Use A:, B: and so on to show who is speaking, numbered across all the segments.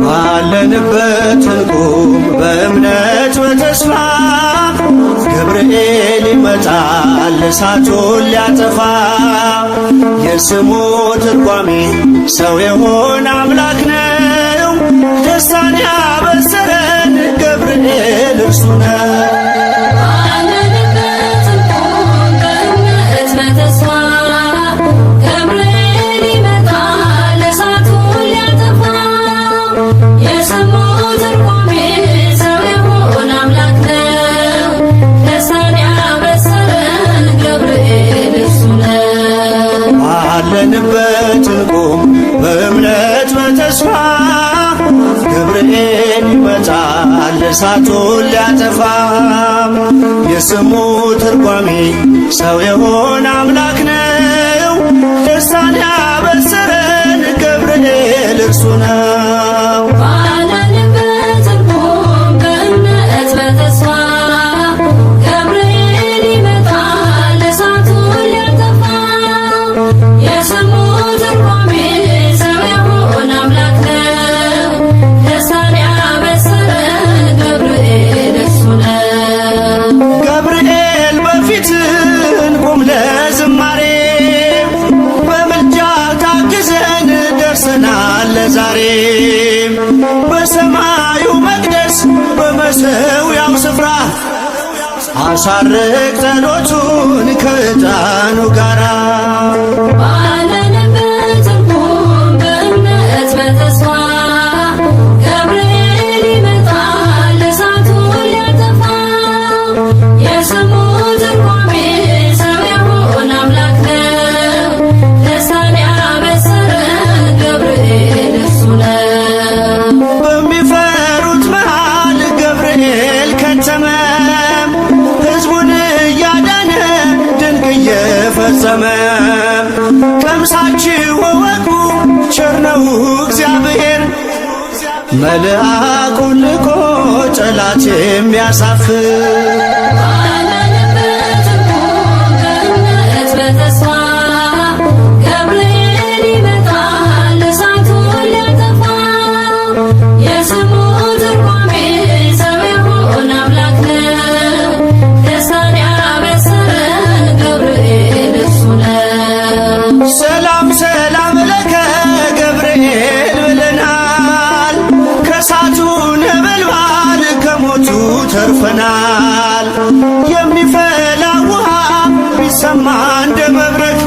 A: ባለንበት እንቁም በእምነት በተስፋ ገብርኤል ይመጣል እሳቱን ሊያጠፋ። የስሙ ትርጓሜ ሰው የሆነ አምላክ ነው። ደስታን ያበሰረን ገብርኤል እርሱ ነው። ባለንበት እንቁም በእምነት በተስፋ ገብርኤል ይመጣል እሳቱን ሊያጠፋ። የስሙ ትርጓሜ ሰው የሆነ አምላክ ነው። ደስታን ያበሰረን ገብርኤል እርሱ ነው። ዛሬ በሰማዩ መቅደስ በመሠዊያው ስፍራ አሳርግ ጸሎቱን ከዕጣኑ ጋራ። ባለንበት እንቁም በእምነት በተስፋ ገብርኤል ይመጣል እሳቱን ሊያጠፋ። የስሙ ትርጓሜ ሰው የሆነ አምላክ ነው። ደስታን ያበሰረን ገብርኤል በሚፈሩት መሃል ገብርኤል ከተመ። ሕዝቡን እያዳነ ድንቅ እየፈጸመ። ቀምሳችሁ እወቁ ቸር ነው እግዚአብሔር፣ መልአኩን ልኮ ጠላት የሚያሳፍር። ሰላም ሰላም ለከ ገብርኤል ብለናል። ከእሳቱ ነበልባል ከሞቱ ተርፈናል። የሚፈላ ውሃ ቢሰማ እንደ መብረቅ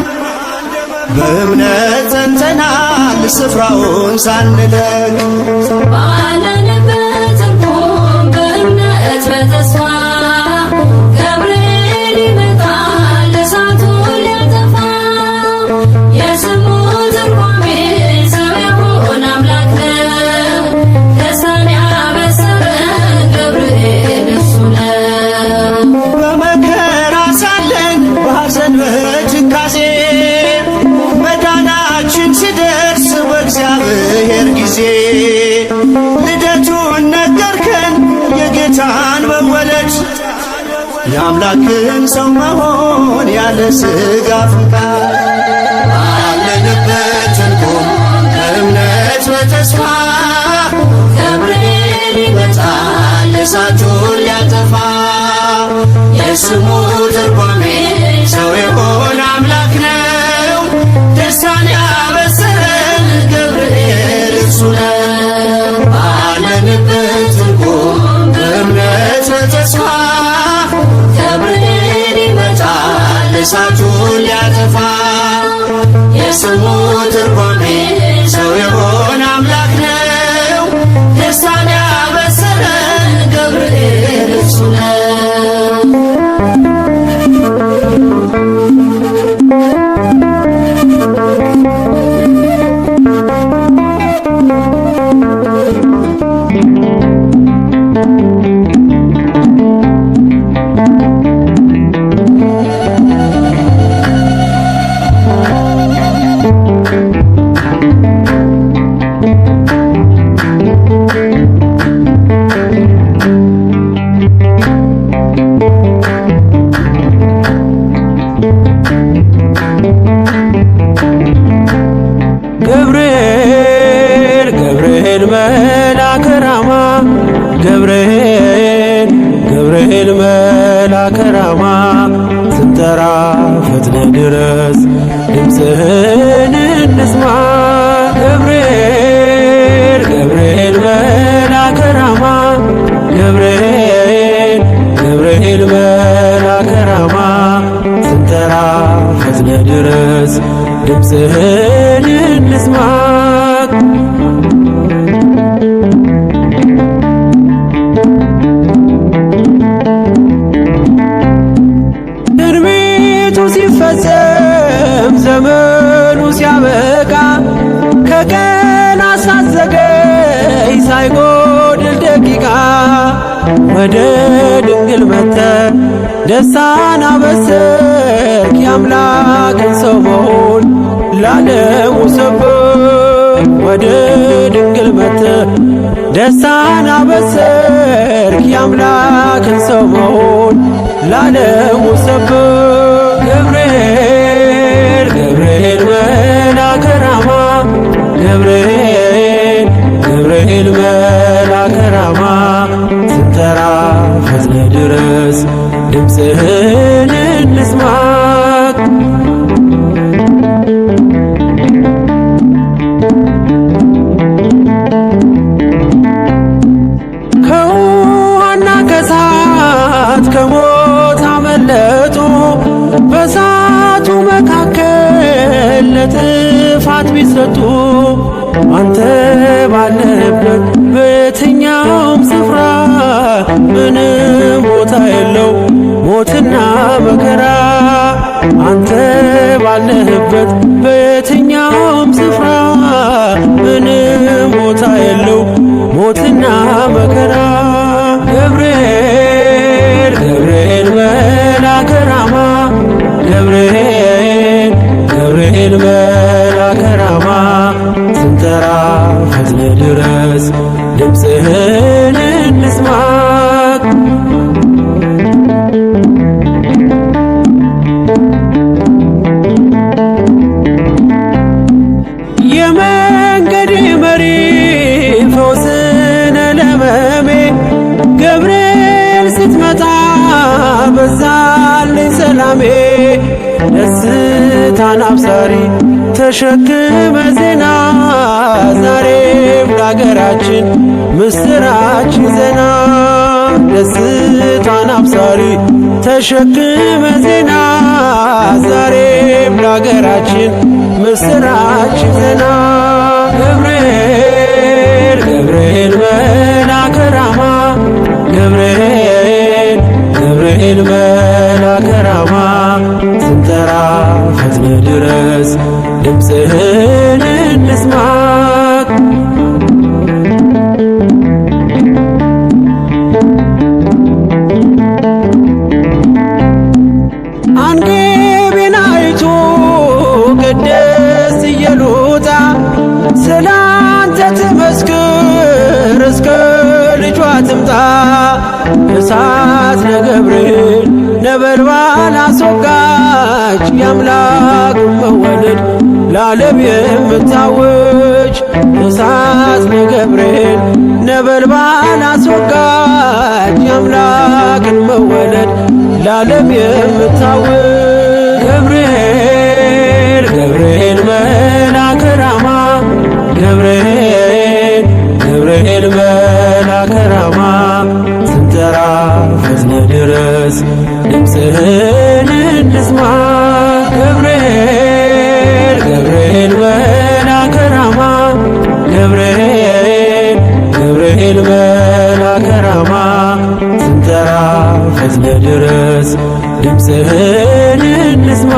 A: በእምነት ጸንተናል ስፍራውን ሳንለቅ። ባለንበት እንቁም በእምነት በተስፋ ገብርኤል ይመጣል እሳቱን ሊያጠፋ። የስሙ ትርጓሜ ሰው የሆነ አምላክ ነው። ደስታን ያበሰረን ገብርኤል እርሱ ነው። በመከራ ሳለን በሐዘን በትካዜ መዳናችን ሲደርስ በእግዚአብሔር ጊዜ ልደቱን ነገርከን የጌታን መወለድ፣ የአምላክን ሰው መሆን ያለ ሥጋ ፍቃድ። ባለንበት እንቁም በእምነት በተስፋ ገብርኤል ይመጣል እሳቱን ሊያጠፋ። የስሙ ትርጓሜ ሰው የሆነ አምላክ ነው። ደስታን ያበሰረን ገብርኤል እርሱ ነው። ባለንበት እንቁም በእምነት በተስፋ ገብርኤል ይመጣል እሳቱን ሊያጠፋ። የስሙ ትርጓሜ ሰው የሆነ አምላክ ነው። ደስታን ያበሰረን ገብርኤል እርሱ ነው።
B: መልአከ ራማ ገብርኤል ገብርኤል መልአከ ራማ ስንጠራ ፈጥነ ድረስ ድምፅህን እንስማ ገብርኤል ገብርኤል መልአከ ራማ ገብርኤል ገብርኤል መልአከ ራማ ስንጠራ ፈጥነ ድረስ ድምፅህን እንስማ ትንቢቱ ሲፈጸም ዘመኑ ሲያበቃ ከቀናት ሳትዘገይ ሳይጎድል ደቂቃ ወደ ድንግል መጥተ ደስታን አበሰርክ የአምላክን ሰው መሆን ለዓለሙ ሰብክ ወደ ድንግል መጥተ ደስታን አበሰርክ የአምላክን ሰው መሆን ለዓለሙ ሰብክ ገብርኤል ገብርኤል መልአከ ራማ ገብርኤል ገብርኤል መልአከ ራማ ስንጠራ ፈጥነ ድረስ ድምፅህን እንስማ ከውሃና ከእሳት ከሞት አመለጡ በእሳቱ መካከል ለጥፋት ቢሰጡ አንተ ባለህበት በየትኛውም ስፍራ ምንም ቦታ የለው ሞትና መከራ አንተ ባለህበት በየትኛውም ስፍራ ምንም ቦታ የለው ሞትና መከራ ገብርኤል ገብርኤል መልአከ ራማ ገብርኤል ገብርኤል መልአከ ራማ ስንጠራ ፈጥነ ድረስ ድምፅህን እንስማ የመንገዴ መሪ ፈውስነ ለመሜ ገብርኤል ስትመጣ በዛልኝ ሰላሜ ደስታን አብሳሪ ተሸክመ ዜና ዛሬም ለአገራችን ምስራች ዜና ደስታን አብሳሪ ተሸክመ ዜና ዛሬም ለአገራችን ምስራች ዜና ገብርኤል ገብርኤል መልአከ ራማ ገብርኤል ገብርኤል መልአከ ራማ ስንጠራ ፈጥነ ድረስ ድምፅህን እንስማ አንጌቤናይቱ ቅድስት ኢየሉጣ ስላንተ ትመስክር እስከ ልጇ ትምጣ እሳት ነገብርኤል ነበልባል አስወጋች የአምላክ መወለድ ለዓለም የምታውጅ እሳት ነገብርኤል ነበልባል አስወጋች የአምላክን መወለድ ለዓለም የምታውጅ ገብርኤል ገብርኤል መልአከ ራማ ገብርኤል ገብርኤል መልአከ ራማ ስንጠራ ፈጥነ ድረስ ድምፅህን እንስማ ገብርኤል ገብርኤል መልአከ ራማ ገብርኤል ገብርኤል መልአከ ራማ ስንጠራ ፈጥነ ድረስ ድምፅህን እንስማ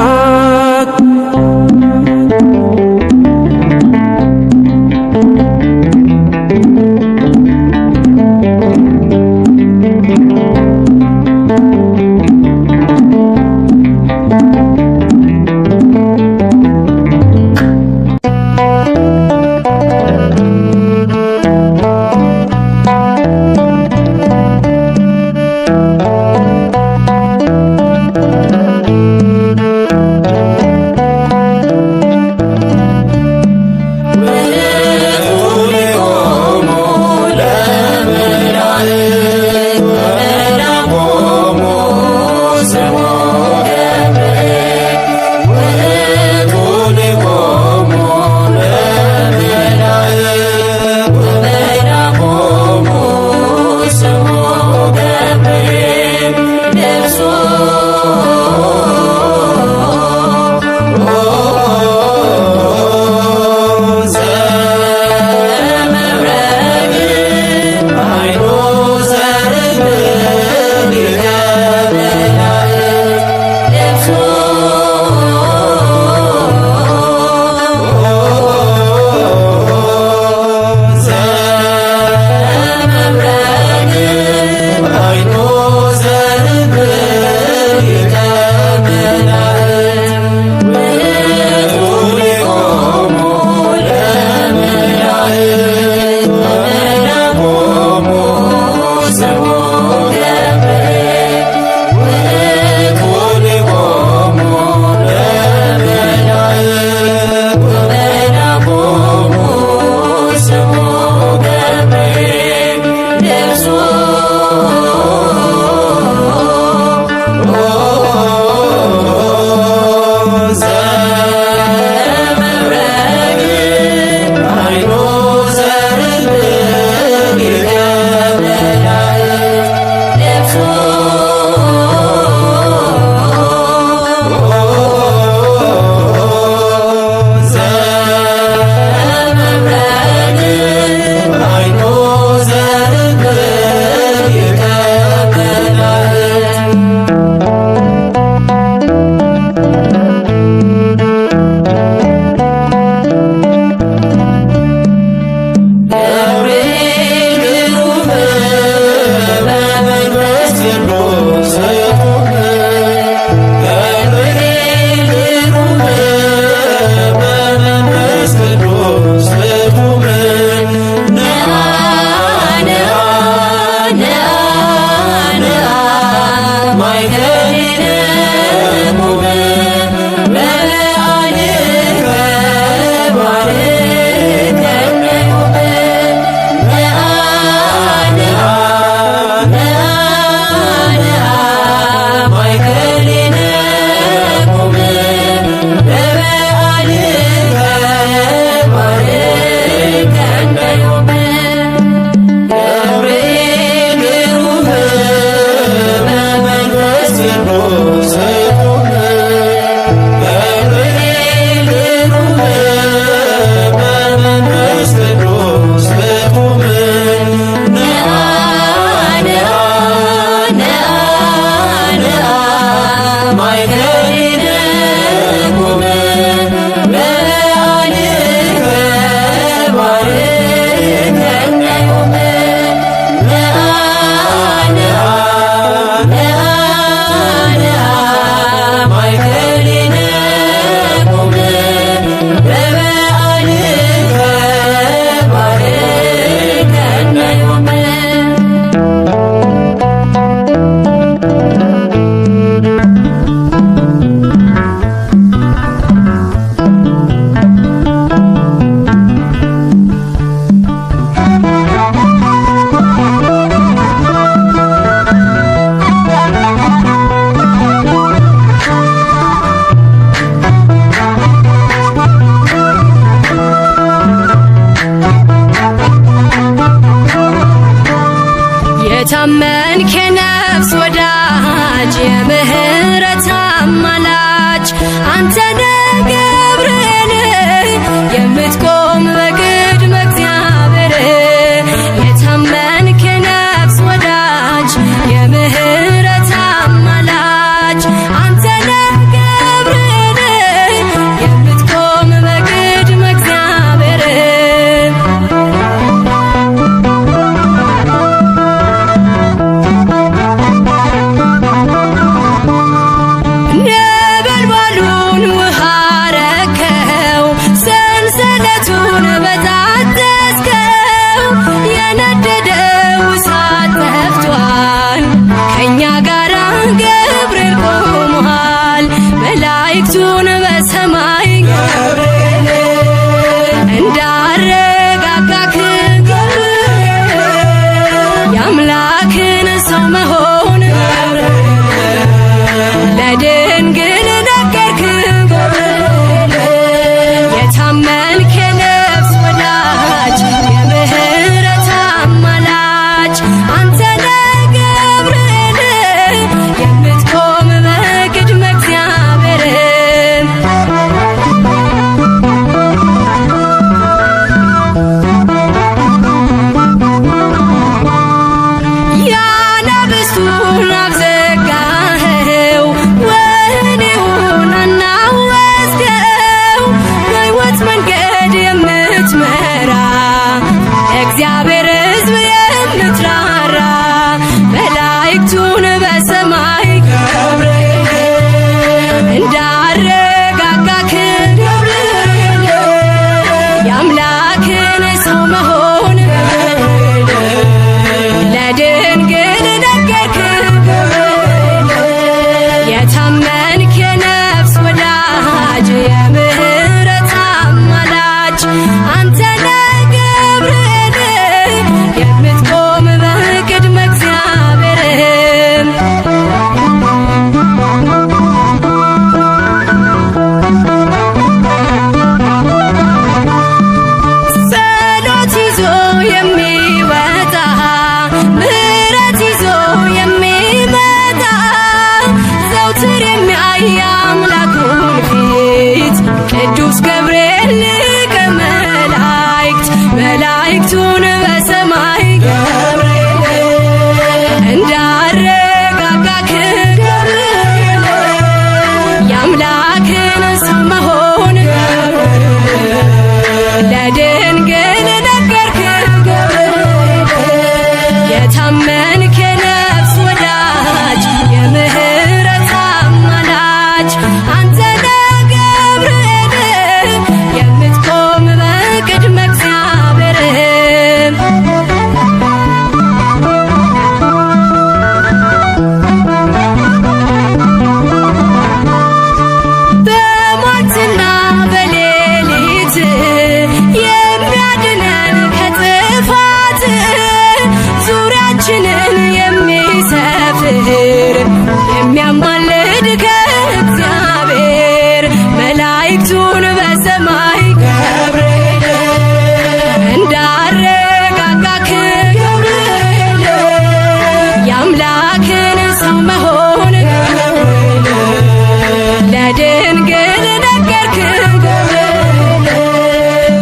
C: የታመንክ የነፍስ ወዳጅ የምህረት አማላጅ አንተ ነህ ገብርኤል የምትቆም በቅድመ እግዚአብሔር። የታመንክ የነፍስ ወዳጅ የምህረት አማላጅ አንተ ነህ ገብርኤል የምትቆም በቅድመ እግዚአብሔር። መላእክቱን በሰማይ እንዳረጋጋክ የአምላክን ሰው መሆን ለድንግል ነገርክ። የታመንክ የነፍስ ወዳጅ የምህረት አማላጅ አንተ ነህ ገብርኤል የምትቆም በቅድመ እግዚአብሔር። ያነብስቱን አፍ ዘጋኸው ወህኒውን አናወጽከው በሕይወት መንገድ የምትመራ እግዚአብሔር ሕዝብ የምትራራ መላእክቱን በሰማይ እንዳረጋጋክ የአምላክን ሰው መሆን ለድንግል ቅዱስ ገብርኤል ሊቀ መላእክት መላእክቱን በሰማይ እንዳረጋጋክ የአምላክን ሰው መሆን ለድንግል ነገርክ የታመንክ የነፍስ ወዳጅ የምህረት አማላጅ አንተ ነህ ገብርኤል የምትቆም በቅድመ እግዚአብሔር በሞትና በሌሊት የሚያድነን ከጥፋት ዙሪያችንን የሚሰፍር የሚያማልድ ከእግዚአብሔር መላእክቱን በሰማይ ገብርኤል እንዳረጋጋክ የአምላክን ሰው መሆን ለድንግል ነገርክ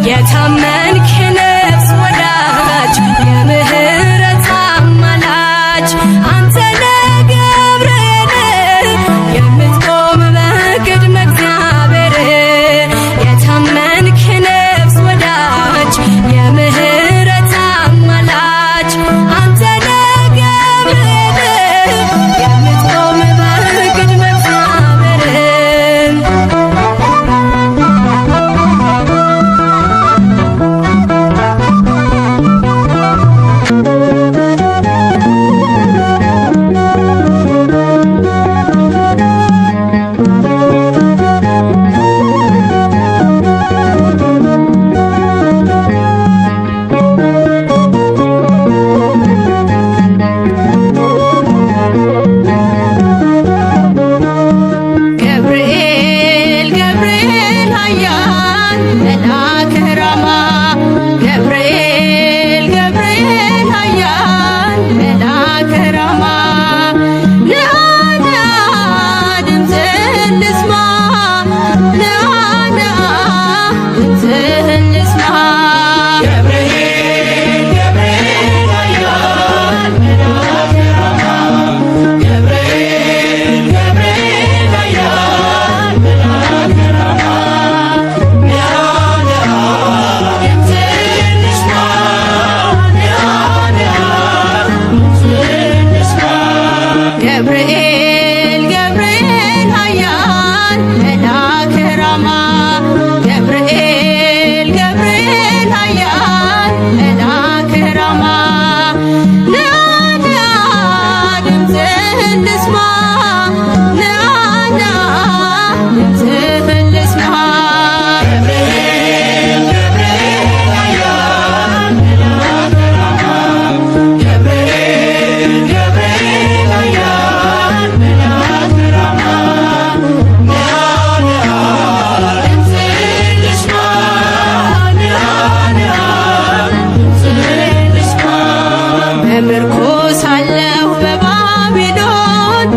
C: የታመንክ የነፍስ ወዳጅ የምህረት አማላጅ አንተ ነህ ገብርኤል የምትቆም በቅድመ እግዚአብሔር የታመንክ የነፍስ ወዳጅ የምህረት አማላጅ አንተ ነህ ገብርኤል የምትቆም በቅድመ እግዚአብሔር ገብርኤል ገብርኤል ኃያል መልአከ ራማ ገብርኤል ገብርኤል ኃያል መልአከ ራማ ንአ ንአ ድምፅህን ልስማ ንአ ንአ ድምፅህን ልስማ ገብርኤል ገብርኤል ኃያል መልአከ ራማ ገብርኤል ገብርኤል ኃያል መልአከ ራማ ንአ ንአ ድምፅህን ልስማ ንአ ንአ ድምፅህን ልስማ ገብርኤል ገብርኤል ኃያል መልአከ ራማ ገብርኤል ገብርኤል ኃያል መልአከ ራማ ንአ ንአ ድምፅህን ልስማ ንአ ንአ ድምፅህን ልስማ ገብርኤል ገብርኤል ኃያል መልአከ ራማ ገብርኤል ገብርኤል ኃያል መልአከ ራማ ንአ ንአ ድምፅህን ልስማ ንአ ንአ ድምፅህን ልስማ በምርኮ ሳለሁ በባቢሎን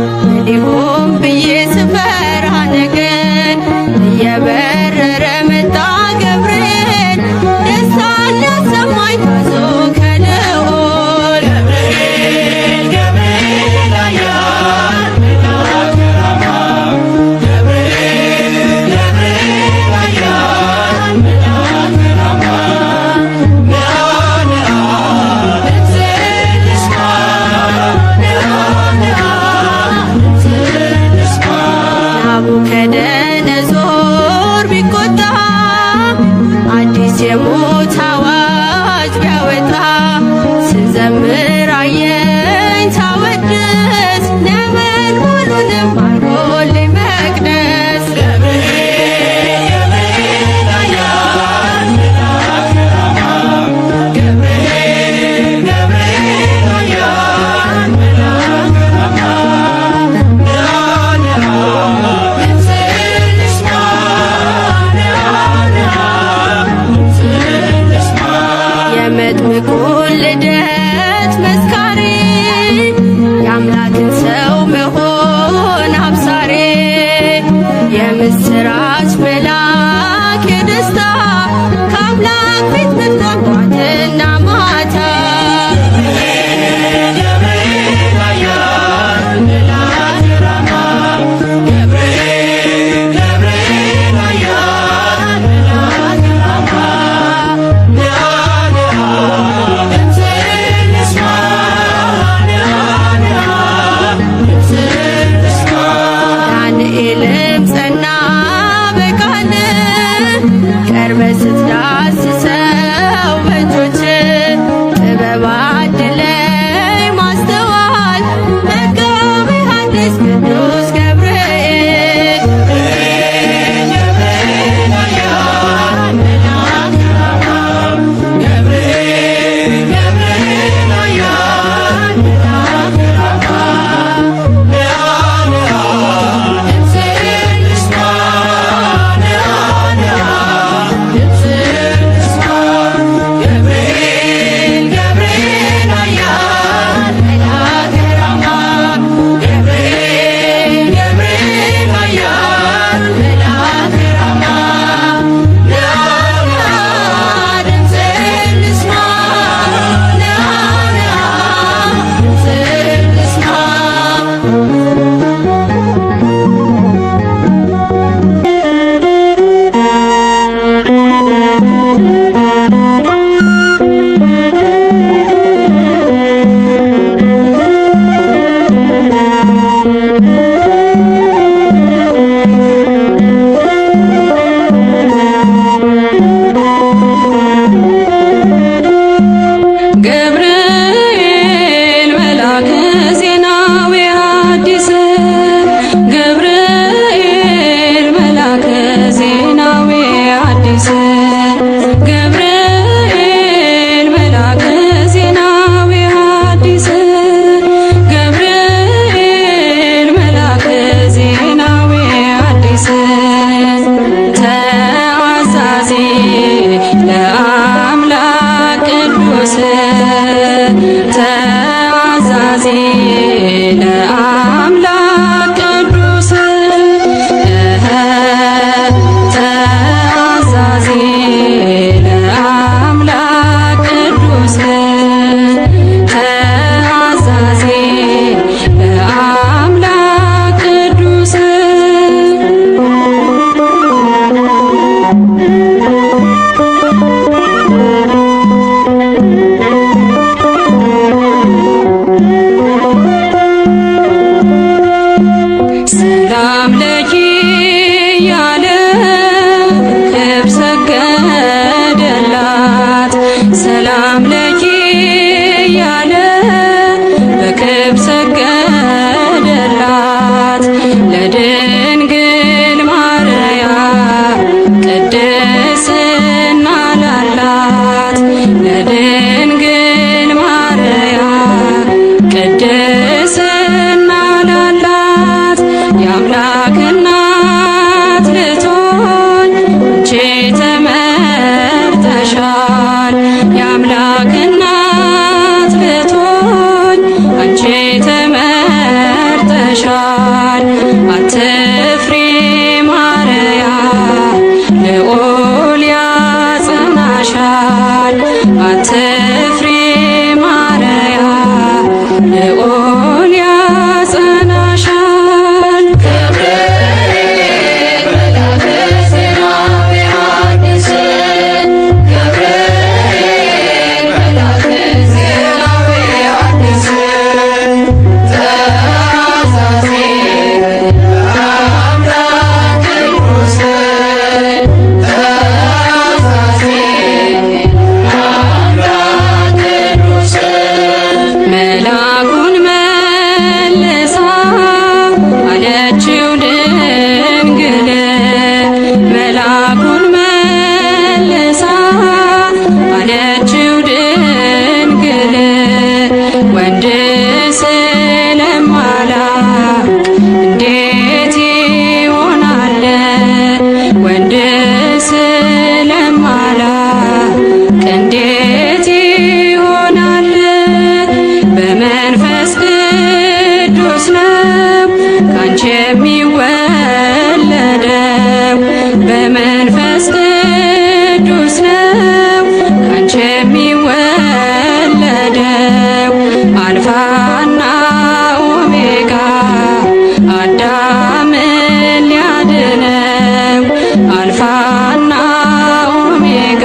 D: ለአምላክ ቅዱስ ተአዛዚ ለአምላክ ቅዱስ ተአዛዚ ለአምላክ ቅዱስ ሰላም ለኪ ያለ ክብር ሰገደላት ሰላም ለኪ ያለ በክብር ሰገደላት ለድንግል ማርያም ቅድስና ላላት ለድንግል ማርያም ቅድስና ላላት የአምላክ እናት ልትሆኝ አንቺ ተመርጠሻል የአምላክ እናት ልትሆኝ አንቺ ተመርጠሻል አትፍሪ ማርያም ልዑል ያጸናሻል አትፍሪ ማርያም ልዑል ያጸናሻል
C: ገብርኤል መልአከ ዜናዊ ዮሐንስ ገብርኤል መልአከ ዜናዊ ዮሐንስ ተአዛዚ ለአምላክ ቅዱስ ተአዛዚ ለአምላክ ቅዱስ
D: መላኩን መልሳ አለችው ድንግል መላኩን መልሳ አለችው ድንግል ወንድ ስለማላውቅ እንዴት ይሆናል ወንድ ስለማላውቅ እንዴት ይሆናል በመንፈስ ቅዱስ ነው ካንቺ የሚወለደው በመንፈስ ቅዱስ ነው ካንቺ የሚወለደው አልፋና ኦሜጋ አዳምን ሊያድነው አልፋና ኦሜጋ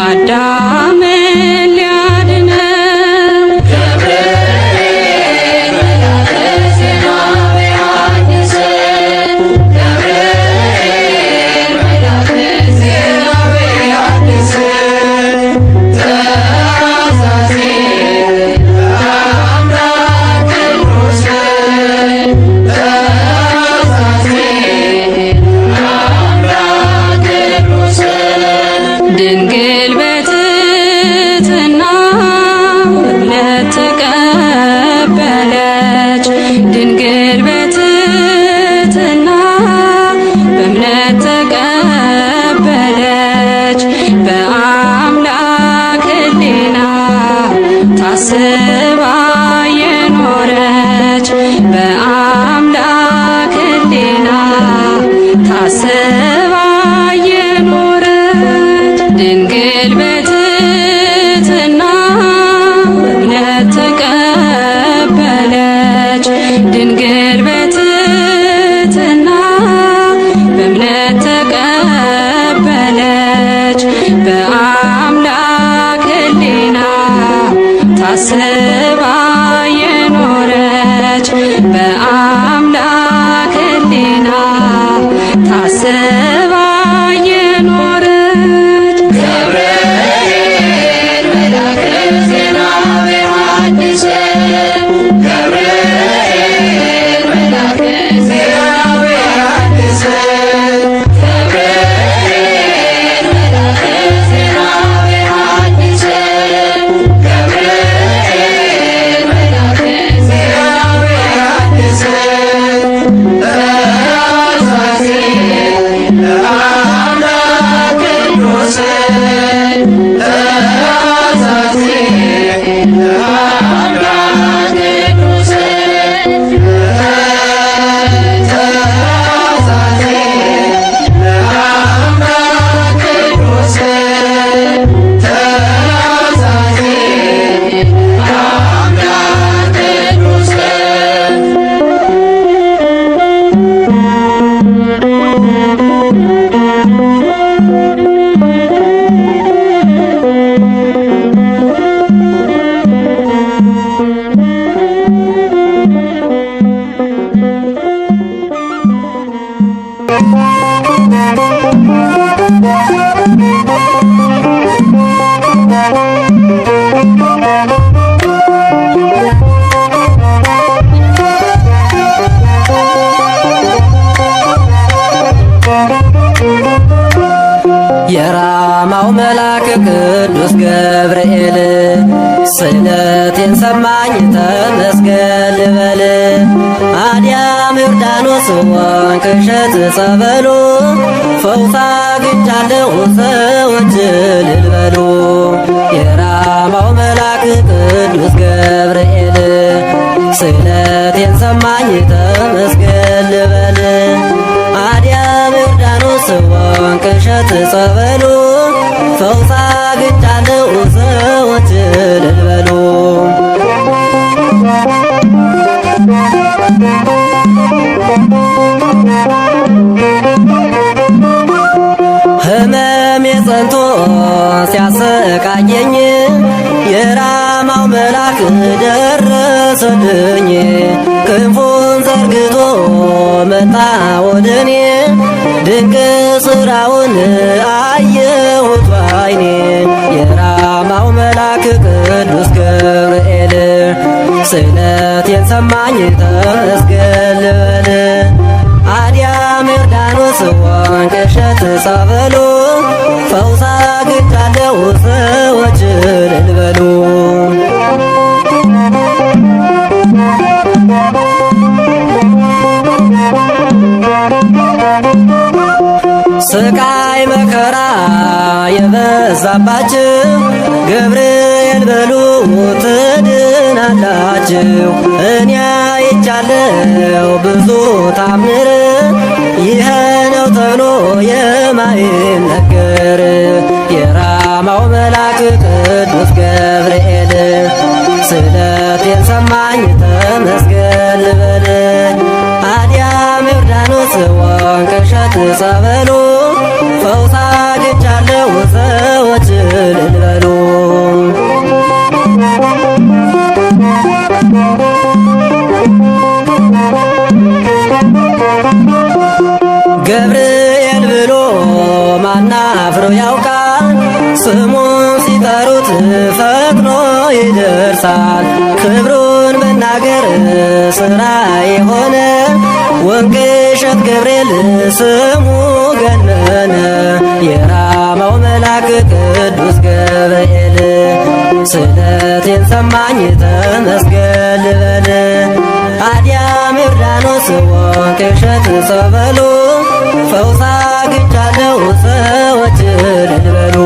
D: አዳምን ሊያድነው
C: ገብርኤል መልአከ ዜናዊ ዮሐንስ ገብርኤል መልአከ ዜናዊ ዮሐንስ ተአዛዚ ለአምላክ ቅዱስ ተአዛዚ ለአምላክ ቅዱስ
D: ድንግል በትሕትና እምነት ተቀበለች ድንግል በትሕትና በእምነት ተቀበለች በአምላክ ሕሊና ታስባ የኖረች በአምላክ ሕሊና ታስባ የኖረች ድንግል በትሕትና እምነት ተቀበለች ድንግል በትሕትና በእምነት ተቀበለች በአምላክ ሕሊና ታስባ የኖረች በአምላክ ሕሊና ታስባ
E: ስእለቴን ሰማኝ ተመስገን ልበል። አዲያም ዮርዳኖስ ወንቅ እሸት ጸበሉ ፈውስ አግኝቻለሁ ሰዎች እልል በሉ። የራማው መልአክ ቅዱስ ገብርኤል ስእለቴን ሰማኝ ተመስገን ልበል። አዲያም ዮርዳኖስ ወንቅ እሸት ጸበሉ ፈውስ አግኝቻለሁ ሰዎች እልል በሉ። ሕመሜ ጸንቶ ሲያሰቃየኝ የራማው መልአክ ደረሰልኝ። ክንፉን ዘርግቶ መጣ ወደኔ ድንቅ ሥራውን አየሁት ባይኔ። የራማው መልአክ ቅዱስ ገብርኤል ስእለቴን ሰማኝ ተመስገን ልበል። አዲያም ዮርዳኖስ ወንቅ እሸት ጸበሉ ፈውስ አግኝቻለሁ ሰዎች እልል በሉ። ስቃይ መከራ የበዛባችሁ ገብርኤል በሉ ትድናላችሁ። እኔ አይቻለሁ ብዙ ታምር ይሄ ነው ተብሎ የማይነገር። የራማው መልአክ ቅዱስ ገብርኤል ስእለቴን ሰማኝ ተመስገን ልበል። አዲያም ዮርዳኖስ ወንቅ እሸት ጸበሉ ፈውስ አግኝቻለሁ ሰዎች እልል በሉ። ገብርኤል ብሎ ማናፍሮ ያውቃል? ስሙን ሲጠሩት ፈጥኖ ይደርሳል። ክብሩን መናገር ሥራ የሆነ ወንቅ እሸት ገብርኤል ስሙ ገነነ። የራማው መልአክ ቅዱስ ገብርኤል ስእለቴን ሰማኝ ተመስገን ልበል። አዲያም ዮርዳኖስ ወንቅ እሸት ጸበሉ ፈውስ አግኝቻለሁ ሰዎች እልል በሉ።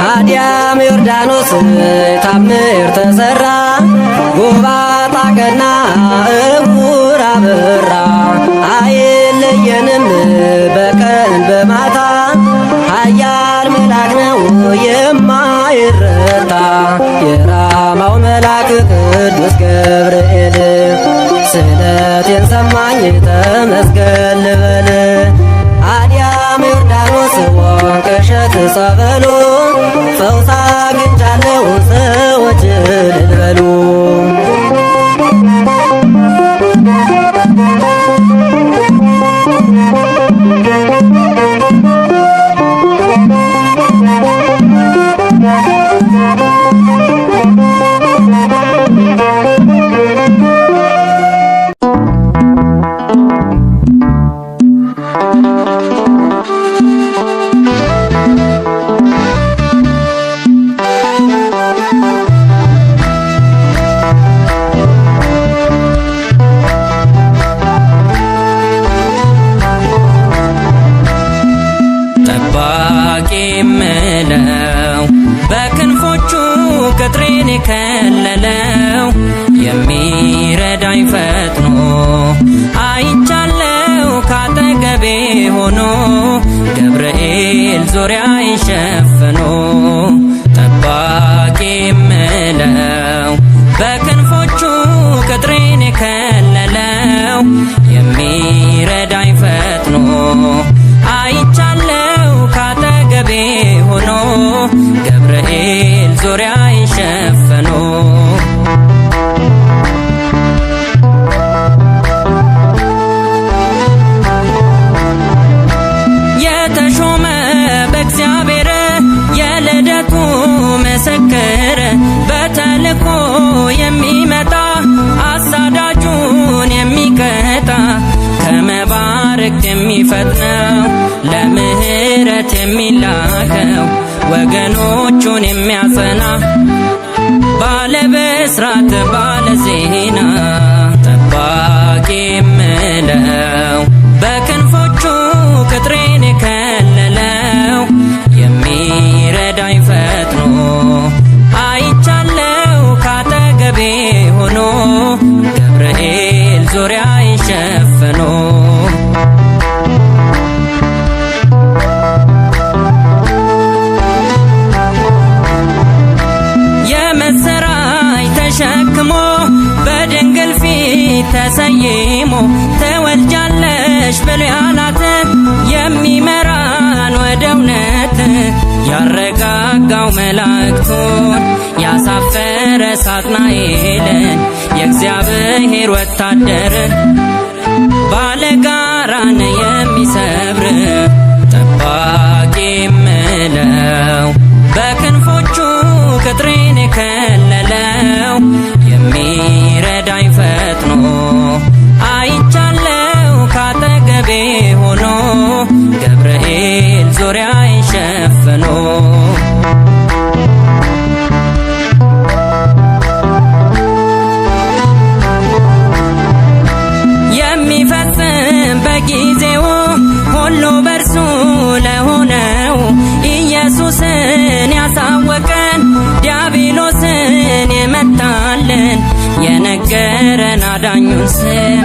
E: አዲያም ዮርዳኖስ ታምር ተሰራ ጎባጣ ቀና እውር አበራ። አይለየንም በቀን በማታ ኃያል መልአክ ነው የማይረታ። የራማው መልአክ ቅዱስ ገብርኤል ስእለቴን ሰማኝ ተመስገን ልበል። አዲያም ዮርዳኖስ ወንቅ እሸት ጸበሉ ፈውስ አግኝቻለሁ ሰዎች እልል በሉ።
F: የምለው በክንፎቹ ቅጥሬን የከለለው የሚረዳኝ ፈጥኖ አይቻለው ካጠገቤ ሆኖ ገብርኤል ዙሪያ ይሸፍኖ ጠባቂ የምለው በክንፎቹ ቅጥሬን የከለለው የሚረዳኝ ፈጥኖ አይቻለው ካጠገቤ ሆኖ ገብርኤል ዙሪያ ይሸፍኖ የተሾመ በእግዚአብሔር የሚፈጥነው ለምህረት የሚላከው ወገኖቹን የሚያጸና ባለ ብስራት ባለ ዜና ጠባቂ የምለው በክንፎቹ ቅጥሬን የከለለው የሚረዳኝ ፈጥኖ አይቻለው ካጠገቤ ሆኖ ገብርኤል ዙሪያዬን ሸፍኖ የመሰራይ ተሸክሞ በድንግል ፊት ተሰይሞ ተወልጃለሽ ብሎ ያላት የሚመራን ወደ እውነት ያረጋጋው መላእክቱን ያሳፈረ ሳጥናኤልን የእግዚአብሔር ወታደር ባለጋራን የሚሰብር ጠባቂ የምለው በክንፎቹ ቅጥሬን የከለለው የሚረዳኝ ፈጥኖ አይቻለው ካጠገቤ ሆኖ ገብርኤል ዙሪያዬን ሸፍኖ የሚፈጽም በጊዜው ሁሉ በርሱ ለሆነው ኢየሱስን ያሳወቀን ዲያብሎስን የመታልን የነገረን አዳኙን ስም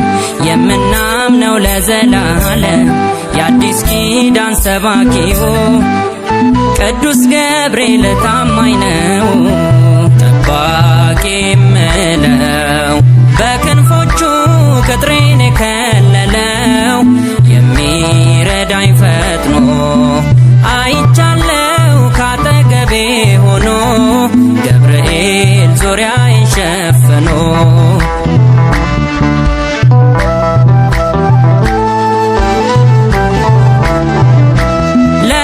F: የምናምነው ለዘላለም የአዲስ ኪዳን ሰባኪው ቅዱስ ገብርኤል ታማኝ ነው ጠባቂ የምለው በክንፎቹ ቅጥሬን የከለለው የሚረዳኝ ፈጥኖ አይቻለው ካጠገቤ ሆኖ ገብርኤል ዙሪያዬን ሸፍኖ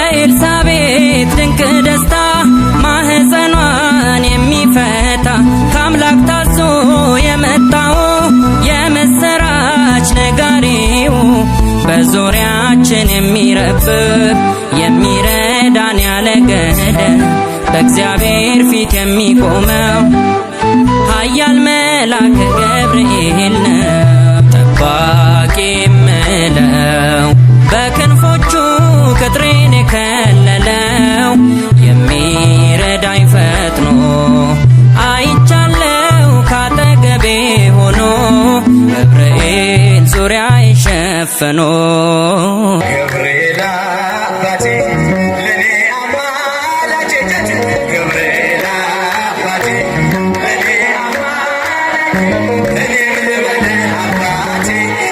F: ለኤልሳቤጥ ድንቅ ደስታ ማህፀኗን የሚፈታ ከአምላክ ታዞ የመጣው የምስራች ነጋሪው በዙሪያችን የሚረብብ የሚረዳን ያለ ገደብ በእግዚአብሔር ፊት የሚቆመው ኃያል መልአክ ገብርኤል ነው ጠባቂ የምለው በክንፎቹ ቅጥሬን የከለለው የሚረዳኝ ፈጥኖ አይቻለው ካጠገቤ ሆኖ ገብርኤል ዙሪያዬን ሸፍኖ
A: ገብርኤል አባቴ ለኔ አማላጄ ገብርኤል አባቴ ለኔ አማላጄ እኔ ልበልህ አባቴ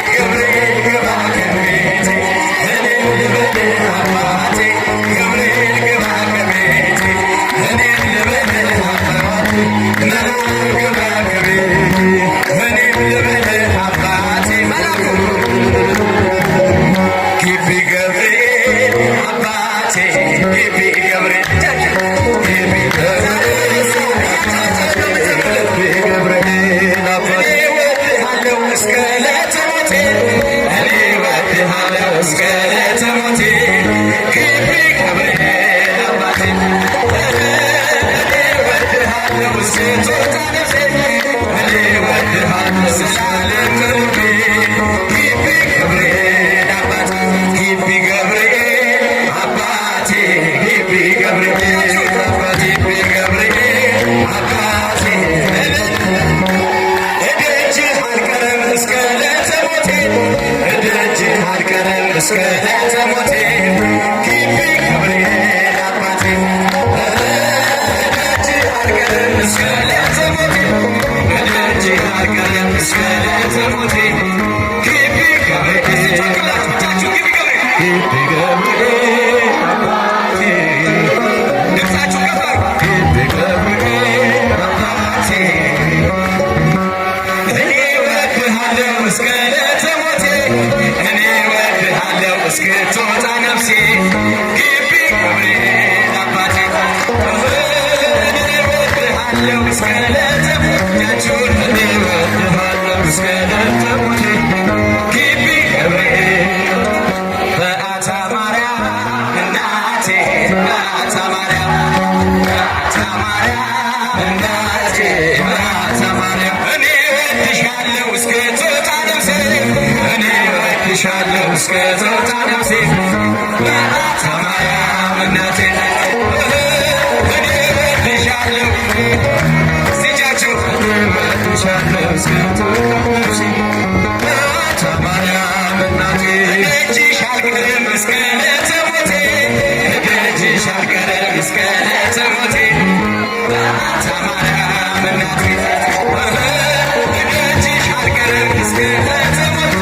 A: ገብርኤል ግባ ከቤቴ እኔ ልበልህ አባቴ ገብርኤል ግባ ከቤቴ እኔ ልበልህ አባቴ ግባ ከቤቴ እኔ ልበልህ አባቴ መላኩ ግቢ ገብርኤል አባቴ ግቢ ገብርኤል ግቢ ገብርኤል አባቴ እወድሃለሁ እስከ ዕለተ ሞቴ እኔ እወድሃለሁ እስከ ዕለተ ሞቴ ግቢ ገብርኤል አባቴ እኔ እወድሃለሁ እስከ ጾታ ነፍሴ እኔ እወድሃለሁ ስላለም ከልቤ ግቢ ገብርኤል አባቴ ግቢ ገብርኤል አባቴ ግቢ ገብርኤል አባቴ ግቢ ገብርኤል አባቴ እደጅህ አልቀረም እስከ ዕለተ ሞቴ እደጅህ አልቀረም እስከ ዕለተ ሞቴ ግቢ ገብርኤል አባቴ እደጅህ አልቀረም እስከ ዕለተ ሞቴ እደጅህ አልቀረም እስከ ዕለተ ሞቴ ግቢ ገብርኤል ግቢ ገብርኤል አባቴ ድምፃችሁ ከፍ አድርጉ ግቢ ገብርኤል አባቴ እኔ እወድሃለሁ እስከ ዕለተ ሞቴ እኔ እወድሃለሁ እስከ
G: እስክትወጣ ነፍሴ በዓታ ማርያም እናቴ እኔ እወድሻለሁ እጃችሁ እወድሻለሁ እስክትወጣ ነፍሴ በዓታ ማርያም እናቴ እጅሽ አልቀርም እስከ ዕለተ ሞቴ እጅሽ አልቀርም እስከ ዕለተ ሞቴ በዓታ ማርያም እናቴ እጅሽ አልቀርም እስከ ዕለተ ሞቴ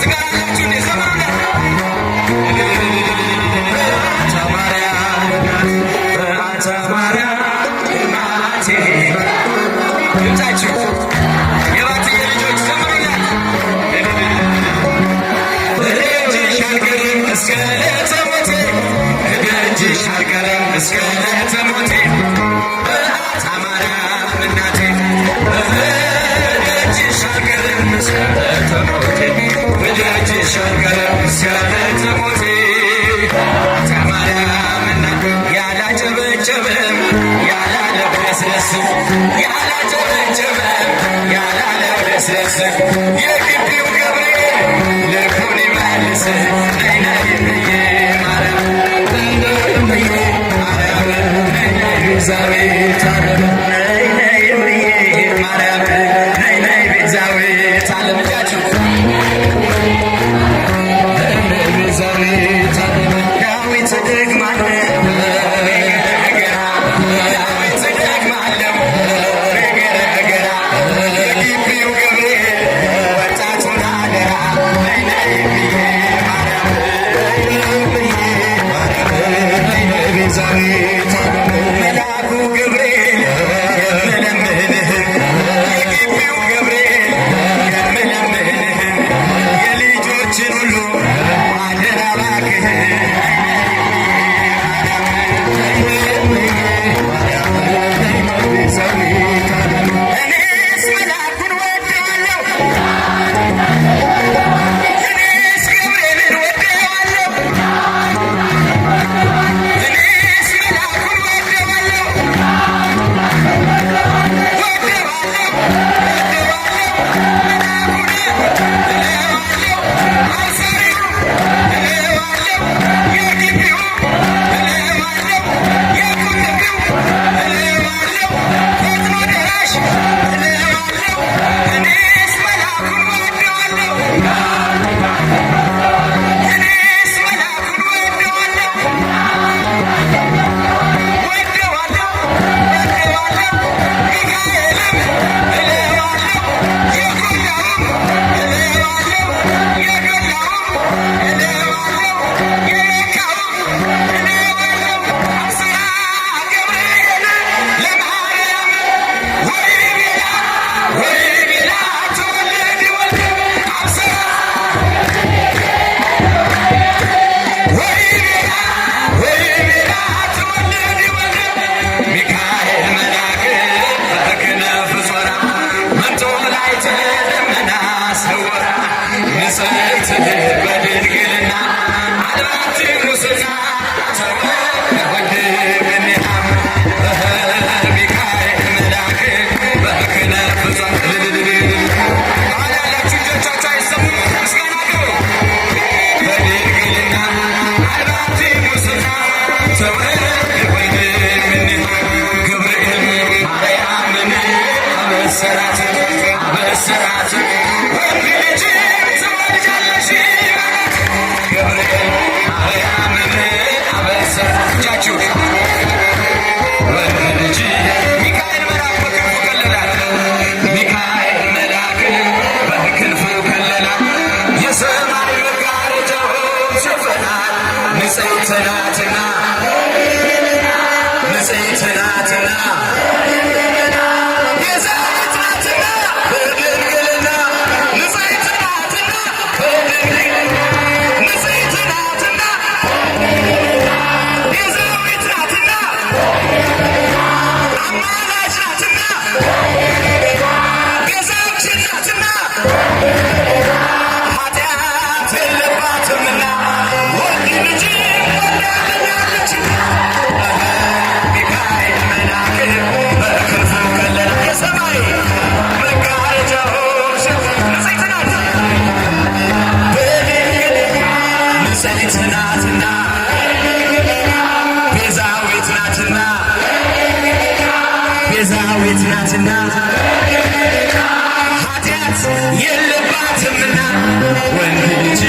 G: ትጋራላችሁ እንደ ዘመነ በዓታ ማርያም በዓታ ማርያም እናቴ ይምጣችሁ የባትዬ ልጆች ዘምሩላት እጅሽ አልቀርም እስከ ዕለተ ሞቴ እጅሽ አልቀርም እስከ ዕለተ ሞቴ በዓታ ማርያም እናቴ እጅሽ አልቀርም እስከ ዕለተ ሞቴ እጅሽ አልቀርም እስከ ዕለተ ሞቴ በዓታ ማርያም እናቴ ያላጨበጨበም ያላለበስለስም ያላጨበጨበም ያላለበስለስም የግቢው ገብርኤል ልቡን ይመልስ ነይ ነይ ብዬ ማርያም ነይ ነይ ማርያም ነይ ነይ ቤዛዊተ ዓለም ነይ ነይ ብዬ ማርያም ነይ ነይ ቤዛዊተ ዓለም እጃችሁ ነይ ነይ ቤዛዊተ ዓለም ዳዊት ደግማለሁ ዳዊት ደግማለሁ ገረገራ የግቢው ገብርኤል ወጣቱን አደራ ነይ ነይ ብዬ ማርያም ነይ ነይ ብዬ ማርያም ነይ ነይ ቤዛዊተ ዓለም መልአኩ ገብርኤል የምለምንህ የግቢው ገብርኤል የምለምንህ የልጆችን ሁሉ አደራ እባክህ እኔስ መልአኩን ወደዋለሁ እኔስ ገብርኤልን ወደዋለሁ እኔስ መልአኩን ወደዋለሁ በድንግልና አልባት ሙስና ሚካኤል መልአክ በክነፍ ያላችሁ እጆቻችሁ አይሰሙም ምስጋና ግቡ በድንግልና አልባት ሙስና ገብርኤል ማርያምን አበሰራት አበሰራት ወንድ ልጅ ትወልጃለሽ ገብርኤል ማርያምን አበሰራት እጃችሁ ወንድ ልጅ ሚካኤል መልአክ በክንፉ ከለላት ሚካኤል መልአክ በክንፉ ከለላት የሰማይ መጋረጃው ሸፈናት ንጽሕት ናትና ናትና ኃጢአት የለባትምና ወንድ ልጅ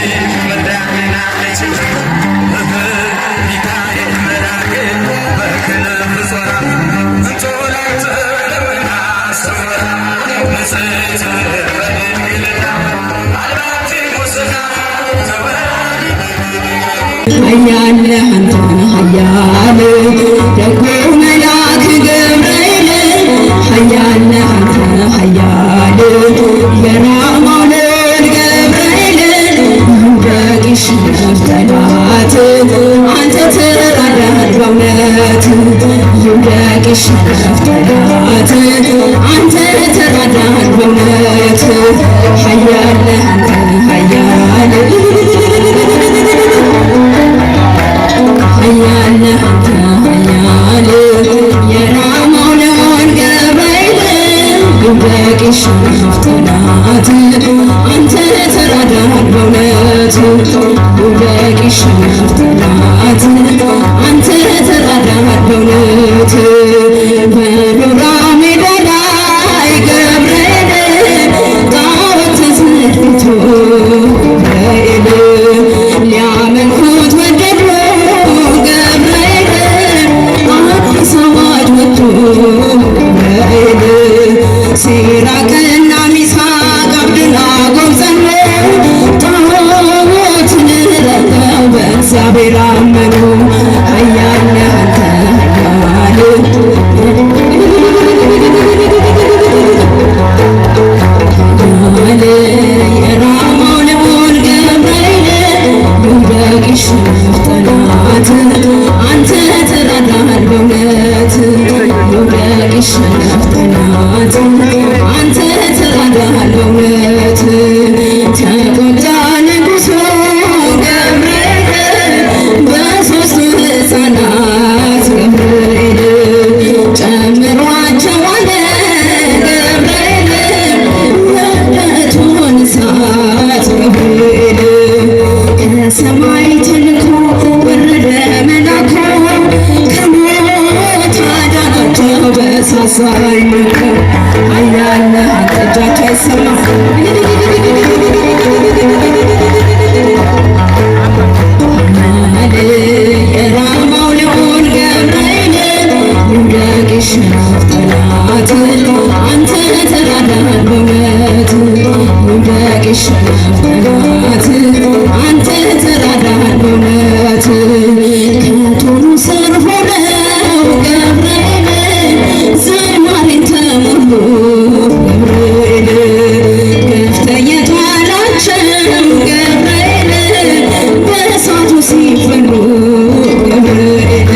G: ወዳናለች ሚካኤል መልአክ በክንፍ ዞራ እንጦላይት ለወና ሰወራ ንጽሕት በድንግልና አልባቲ ሙስና
D: ኃያል አንተ ኃያል ደጉ መልአክ ገብርኤል ኃያል አንተ ኃያል የራማው ልዑል ገብርኤል ይውደቅሽ ጠላት አንተ ተራዳህ በእውነት ይውደቅሽ ጠላት አንተ ተራዳህ በእውነት ኃያል አንተ ኃያል ኃያል አንተ ኃያል የራማው ልዑል ገብርኤል ይውደቅሽ ጠላት አንተ ተራዳህ በእውነት ይውደቅሽ ጠላት አንተ ተራዳህ በእውነት በዱራ ሜዳ ላይ ገብርኤል ጣዖት ተዘርግቶ ገብርኤል ሊያመልኩት ወደዱ ገብርኤል አዲስ አዋጅ ወጥቶ ገብርኤል ሲራቅና ሚሳቅ አብደናጎ ጸኑ ጣዖትን ረግጠው በእግዚአብሔር አመኑ ኃያል አንተ ኃያል የራማው ልዑል ገብርኤል ይውደቅሽ ጠላት አንተ ተራዳህ በእውነት ይውደቅሽ ጠላት አንተ ተራዳህ በእውነት ተቆጣ ንጉሡ ገብርኤል በሦስቱ ሕፃናት ገብርኤል ጨምሯቸዋል ገብርኤል የዕለቱን እሳት ገብርኤል ከሰማይ ተልኮ ወረደ መልአኩ ከሞት አዳናቸው በእሳት ሳይነኩ ኃያል አንተ እጃቸው አይሰማ የራማው ልዑል ገብርኤል ይውደቅሽ ጠላት አንተ ተራዳህ በእውነት ይውደቅሽ ጠላት አንተ ተራዳህ በእውነት ከቶኑ ስር ሆነው ገብርኤል ዝማሬን ተሞሉ ገብርኤል ገፍተህ የጣላቸው ገብርኤል በእሳቱ ሲፈሉ ገብርኤል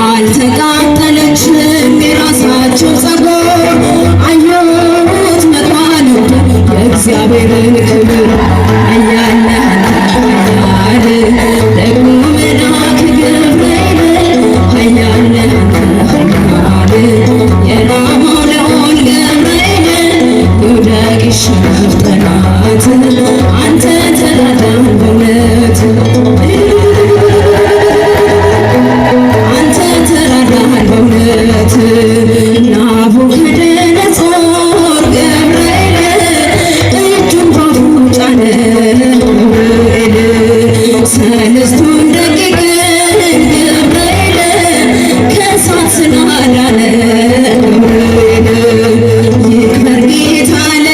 D: አልተቃጠለችም የራሳቸው ጸጉር አዩት መኳንንቱ የእግዚአብሔርን ክብር ኃያል ኃያል ደግሞ መልአክ ገብርኤል ኃያል ኃያል የራማው ልዑል ገብርኤል ይውደቅሽ ጠላት አንተ ተራዳህ በእውነት አንተ ተራዳህ በእውነት ናቡከደነፆር ገብርኤል እጁን ባፉ ጫነ ገብርኤል ሰለስቱን ደቂቅ ገብርኤል ከእሳት ስላዳነ ገብርኤል ይክበር ጌታ አለ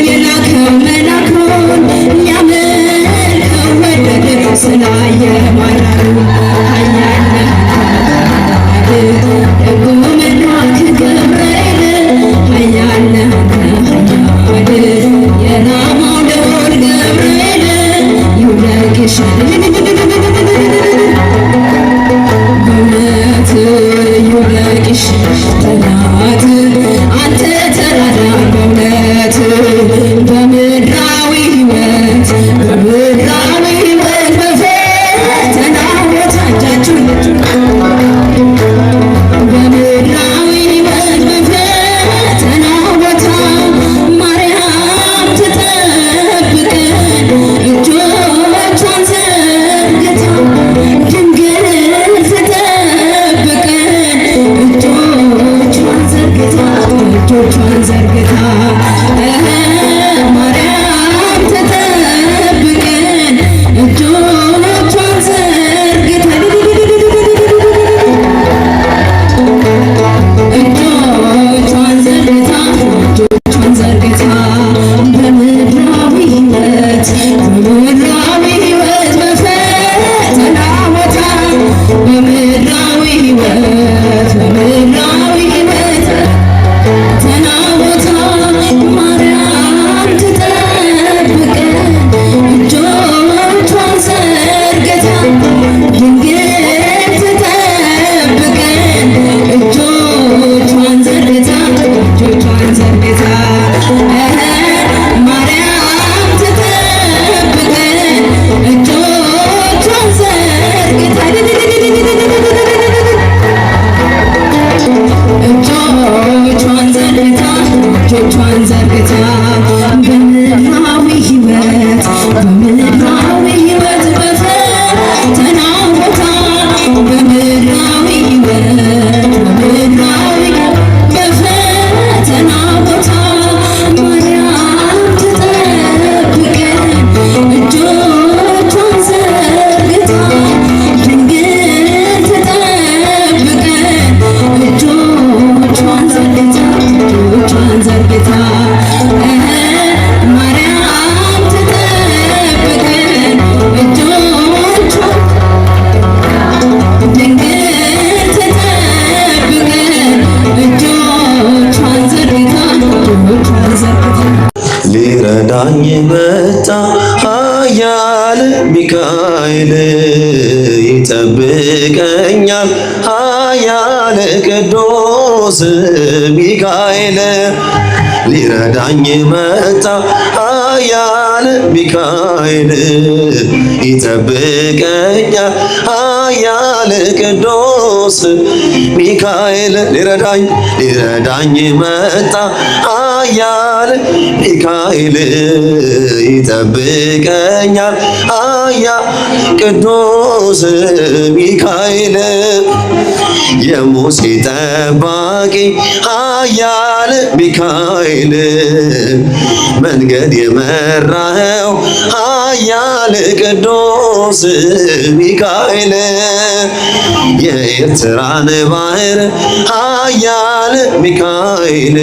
D: የላከው መልአኩን ሊያመልከው ወደደ ስላየ ማዳኑን ኃያል ደጉ መልአክ ገብርኤል ኃያል ኃያል የራማው ልዑል ገብርኤል ይውደቅሽ በእውነት ይውደቅሽ ጠላት አንተ ተራዳህ በእውነት በምድራዊ ሕይወት በምድራዊ ሕይወት በፈተና ቦታ እጃችሁን በምድራዊ ሕይወት በፈተና ቦታ ማርያም ትጠብቀን እጆቿን ዘርግታ ድንግል ትጠብቀን እጆቿን ዘርግታ
A: መጣ ኃያል ሚካኤል ይጠብቀኛል ኃያል ቅዱስ ሚካኤል ሊረዳኝ መጣ ኃያል ሚካኤል ይጠብቀኛል ኃያል ቅዱስ ሚካኤል ሊረዳኝ መጣ ኃያል ሚካኤል ይጠብቀኛል ኃያል ቅዱስ ሚካኤል የሙሴ ጠባቂ ኃያል ሚካኤል መንገድ የመራኸው ኃያል ቅዱስ ሚካኤል የኤርትራን ባህር ኃያል ሚካኤል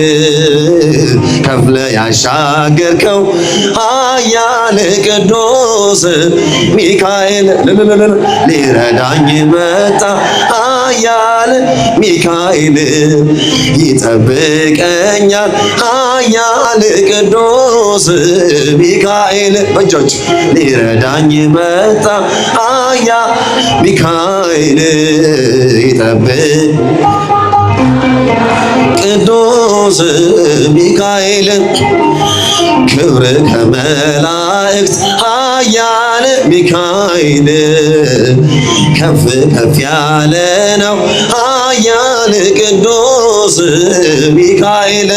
A: ከፍለ ያሻገርከው ኃያል ቅዱስ ሚካኤል ሊረዳኝ መጣ ኃያል ሚካኤል ይጠብቀኛል ኃያል ቅዱስ ሚካኤል በእጆች ሊረዳኝ መጣ ኃያል ሚካኤል ይጠብቅ ቅዱስ ሚካኤል ክብር ከመላእክት ኃያል ሚካኤል ከፍ ከፍ ያለ ነው ኃያል ቅዱስ ሚካኤል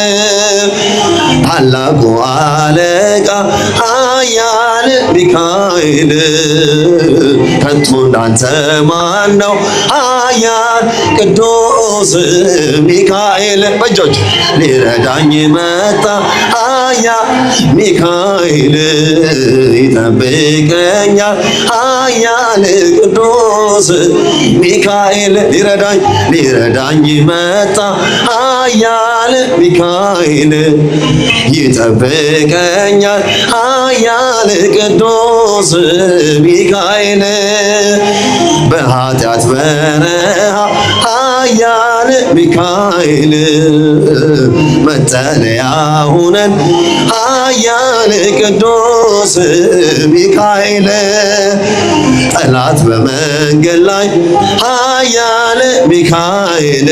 A: ታላቁ አለቃ ኃያል ሚካኤል ከቶ እንዳንተ ማን ነው ኃያል ቅዱስ ሚካኤል በእጆች ሊረዳኝ መጣ ኃያል ሚካኤል ይጠብቀኛል ኃያል ቅዱስ ሚካኤል ሊረዳኝ መጣ ኃያል ሚካኤል ይጠብቀኛል ኃያል ቅዱስ ሚካኤል በኃጢአት በረሃ ኃያል ሚካኤል መጠለያ ሁነን ኃያል ቅዱስ ሚካኤል ጠላት በመንገድ ላይ ኃያል ሚካኤል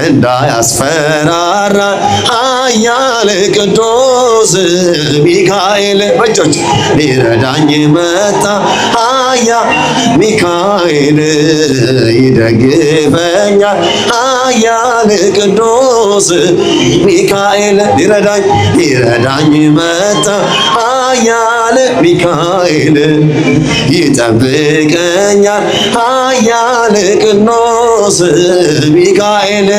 A: እንዳያስፈራራ ኃያል ቅዱስ ሚካኤል በእጆች ሊረዳኝ መጣ ኃያል ሚካኤል ይደግፈኛል ኃያል ቅዱስ ሚካኤል ሊረዳኝ መጣ ኃያል ሚካኤል ይጠብቀኛል ኃያል ቅዱስ ሚካኤል